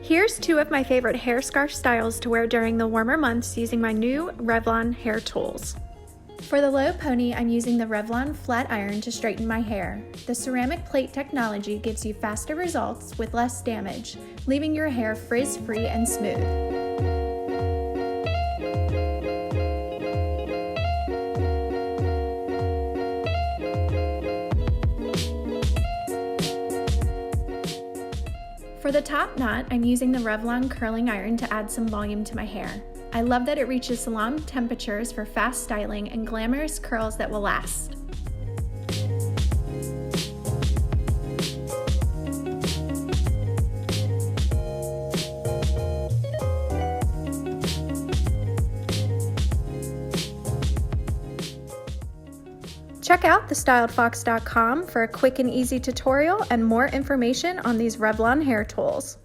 Here's two of my favorite hair scarf styles to wear during the warmer months using my new Revlon hair tools. For the low pony, I'm using the Revlon flat iron to straighten my hair. The ceramic plate technology gives you faster results with less damage, leaving your hair frizz-free and smooth. For the top knot, I'm using the Revlon curling iron to add some volume to my hair. I love that it reaches salon temperatures for fast styling and glamorous curls that will last. Check out thestyledfox.com for a quick and easy tutorial and more information on these Revlon hair tools.